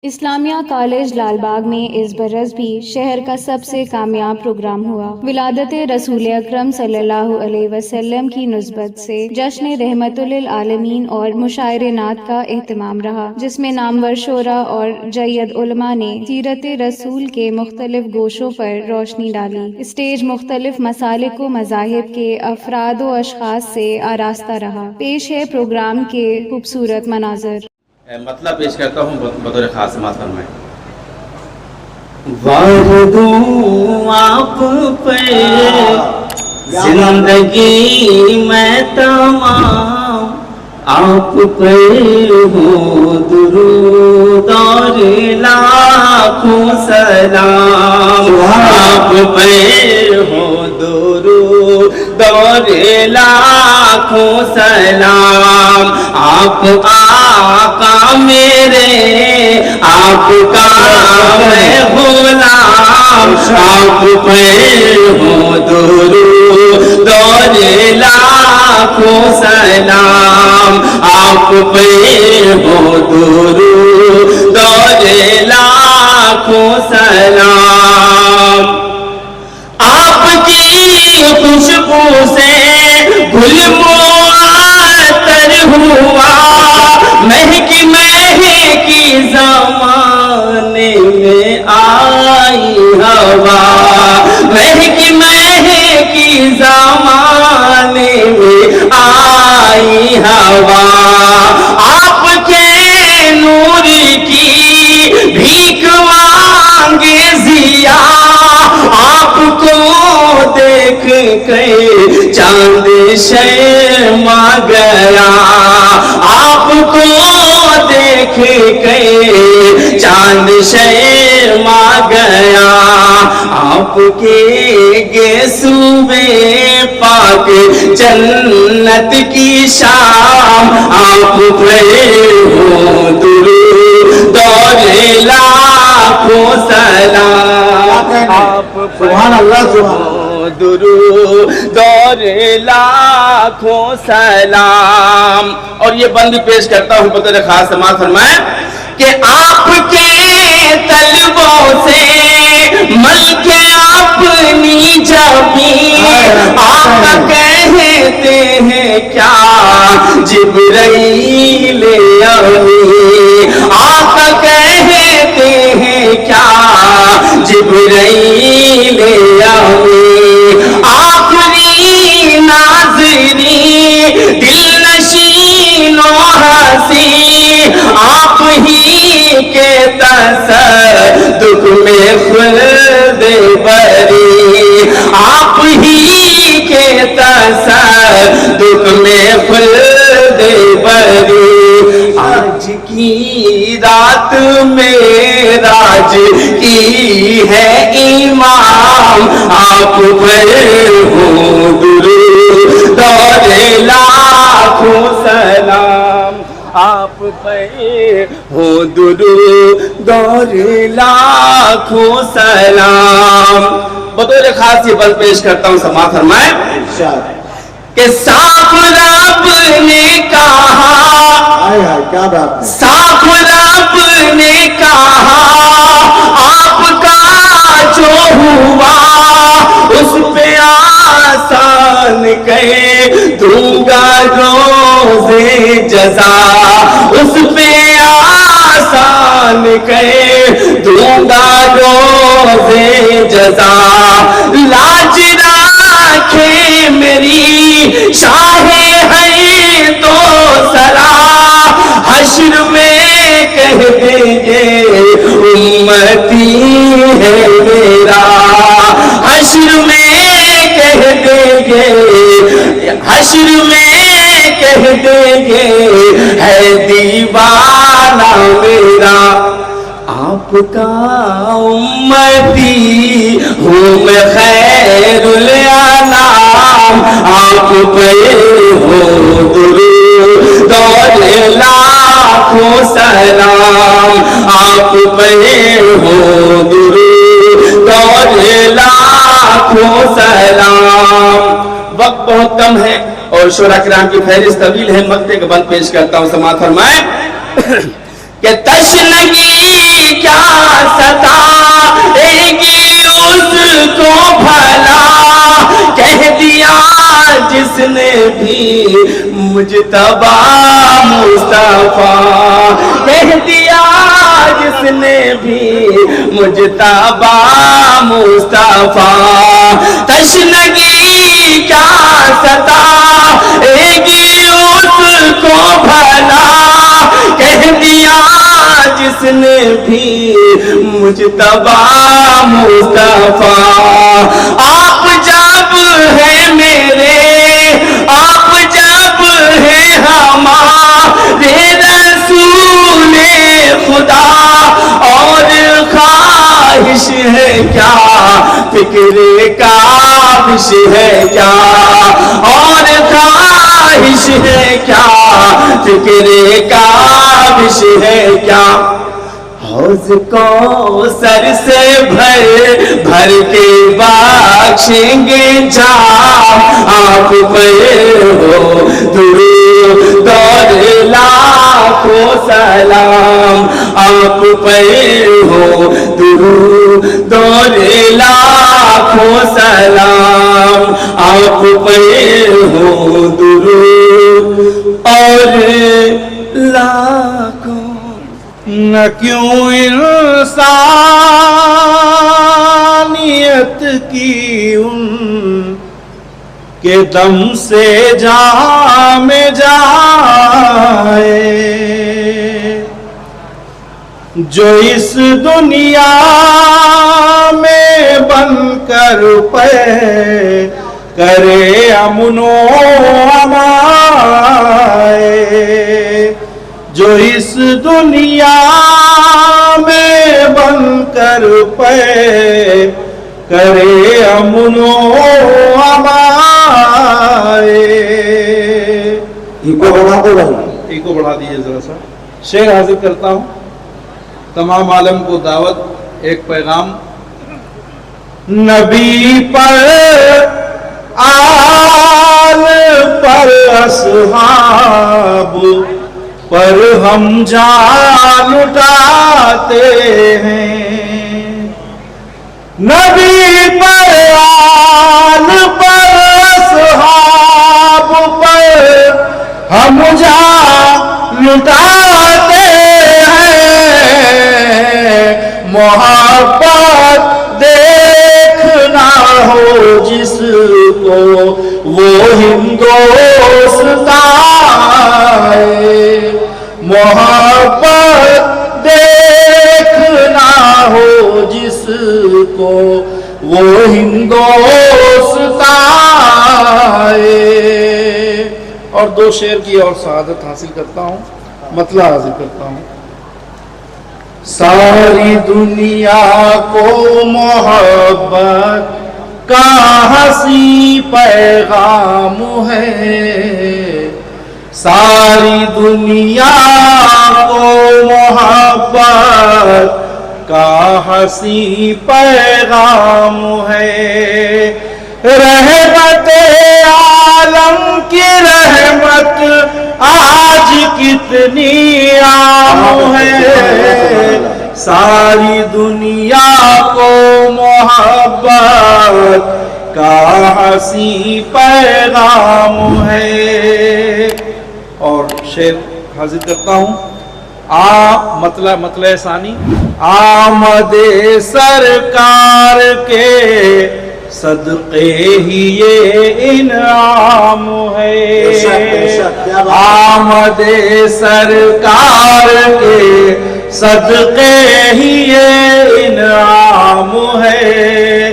اسلامیہ college Lal Bagh میں اس برس بھی شہر کا سب سے کامیاب پروگرام ہوا۔ ولادت رسول اکرم صلی اللہ علیہ وسلم کی نسبت سے جشن رحمت للعالمین اور مشاعرے نعت کا اہتمام رہا، جس میں نامور شعراء اور جید علماء نے سیرت رسول کے مختلف گوشوں پر روشنی ڈالی۔ اسٹیج مختلف مسالک و مذاہب کے افراد و اشخاص سے آراستہ رہا۔ پیش ہے پروگرام کے خوبصورت مناظر۔ مطلب پیش کرتا ہوں بطور خاص سماعت فرمائیں۔ واردوں آپ پہ زندگی میں تمام، آپ پہ ہو درود اور لاکھوں سلام، آپ پہ ہو درود اور لاکھوں سلام، آپ آقا میرے، آپ کا میں غلام، آپ پہ ہو درود اور لاکھوں سلام، آپ پہ ہو درود اور لاکھوں سلام۔ آپ کی خوشبو سے گل معطر ہوا، مہکی مہکی زمانے میں آئی ہوا، مہکی مہکی زمانے میں آئی ہوا، آپ کے نور کی بھیک مانگے ضیا، آپ کو دیکھ کے چاند شرما گیا، آپ کو دیکھ کے چاند شرما گیا، آپ کے گیسوئے پاک جنت کی شام، آپ پہ ہو درود اور لاکھوں سلام، آپ سبحان اللہ ہو درود اور لاکھوں سلام۔ اور یہ بند بھی پیش کرتا ہوں بطور خاص سماعت فرمائیں کہ آپ کے طلبوں سے مل کے اپنی جبین، آقا کہتے ہیں کیا جبرائیل امین، آقا کہتے ہیں کیا جبرائیل امین، آخری ناظری دل نشین و حسین، آپ ہی کے تصدق میں خلد بری، آپ ہی کے تصدق میں خلد بری، آج کی رات میں راج کی ہے امام، آپ پر ہو درود اور لاکھوں سلام، آپ پہ ہو درود اور لاکھوں سلام۔ بطور خاص یہ بند پیش کرتا ہوں سماعت فرمائیں کہ صاف رب نے کہا، کیا بات ہے، صاف رب نے کہا آپ کا جو ہوا اس پہ آسان کہے دوں گا روزے جزا، اس پہ آسان کہے دوں گا روزے جزا، لاج رکھے میری شاہ ہے تو سرا، حشر میں کہہ دیں گے امتی ہے میرا، حشر میں کہہ دیں گے، حشر میں کہہ دیں گے ہے دیوانہ میرا، آپ کا امتی ہوں میں خیر الانام، آپ پہ ہو درود اور لاکھوں سلام، آپ پہ ہو درود اور لاکھوں سلام۔ وقت بہت کم ہے اور شعراء کرام کی فہرست طویل ہے، مقطع کا بند پیش کرتا ہوں، سماعت فرمائیں کہ تشنگی مجتبی مصطفیٰ کہہ دیا جس نے بھی مجتبی مصطفیٰ تشنگی کیا ستائے گی اس کو بھلا کہہ دیا جس نے بھی مجتبی مصطفیٰ آپ جب ہیں میرے آپ جب ہیں ہمارے رسول خدا اور خواہش ہے کیا فکر کاوش ہے کیا اور خواہش ہے کیا فکر کاوش ہے کیا حوض کو سر سے بھر کے بخشیں گے جام آپ پہ ہو درود اور لاکھوں سلام آپ پہ ہو درود اور لاکھوں سلام آپ پہ ہو درود اور لاکھوں نہ کیوں انسانیت کی ان کے دم سے جہاں میں جائے جو اس دنیا میں بن کر پہ کرے امن و امان جو اس دنیا میں بن کر پہ کرے امن و امان کو بڑھا دیجیے ذرا سا شعر حاضر کرتا ہوں تمام عالم کو دعوت ایک پیغام نبی پر آل پر اصحاب پر ہم جان لٹاتے ہیں نبی پر آل پر اصحاب پر ہم جان لٹاتے ہیں محبت دیکھنا ہو جس کو وہ ہندوستان محبت دیکھنا ہو جس کو وہ ہندوستان اور دو شعر کی اور سعادت حاصل کرتا ہوں مطلع حاصل کرتا ہوں ساری دنیا کو محبت کا حسین پیغام ہے ساری دنیا کو محبت کا حسین پیغام ہے رحمت عالم کی رحمت آج کتنی عام ہے ساری دنیا کو محبت کا حسین پیغام ہے اور شعر حاضر کرتا ہوں مطلع ثانی آمد سرکار کے صدقے ہی یہ انعام ہے آمد سرکار کے صدقے ہی یہ انعام ہے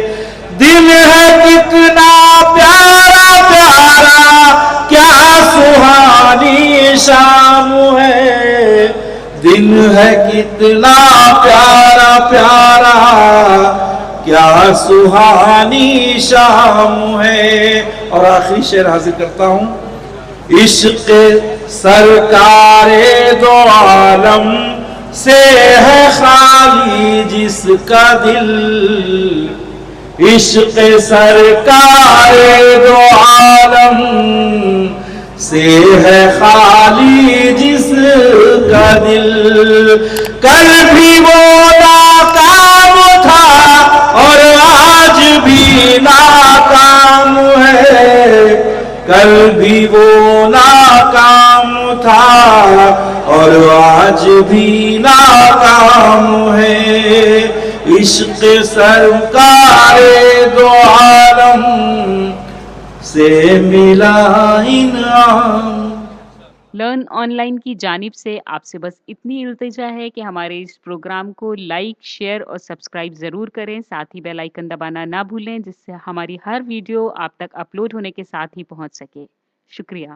دل ہے کتنا پیارا پیارا کیا سہانی شام ہے دن ہے کتنا پیارا پیارا کیا سہانی شام ہے اور آخری شعر حاضر کرتا ہوں عشق سرکار دو عالم سے ہے خالی جس کا دل عشق سرکار دو عالم سے ہے خالی جس کا دل کل بھی وہ ناکام تھا اور آج بھی ناکام ہے کل بھی وہ ناکام تھا اور آج بھی ناکام ہے، عشق سرکار دو عالم سے ملا انعام۔ لرن آن لائن کی جانب سے آپ سے بس اتنی التجا ہے کہ ہمارے اس پروگرام کو لائک، شیئر اور سبسکرائب ضرور کریں، ساتھ ہی بیل آئیکن دبانا نہ بھولیں جس سے ہماری ہر ویڈیو آپ تک اپلوڈ ہونے کے ساتھ ہی پہنچ سکے۔ شکریہ۔